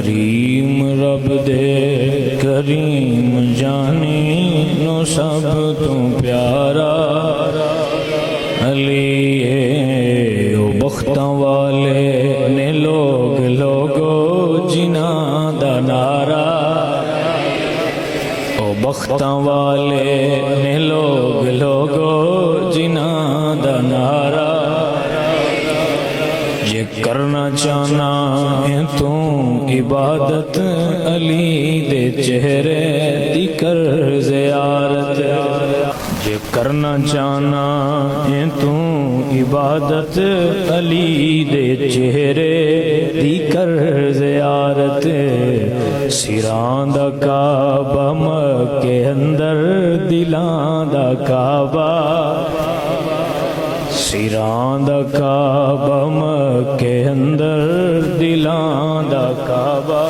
کریم رب دے کریم جانی نو سب تو پیارا علی ہے او بختاں والے نے لوگ لوگو جنہاں دا نعرہ او بختاں والے نے لوگ لوگو جنہاں دا نعرہ یہ کرنا چاہنا ہے تو عبادت علی دے چہرے دی کر زیارت یہ کرنا چاہنا ہے تو عبادت علی دے چہرے دی کر زیارت سراں دا کعبہ مکے اندر دلاں دا کعبہ سراں دا کعبہ مکے اندر دلاں دا کعبہ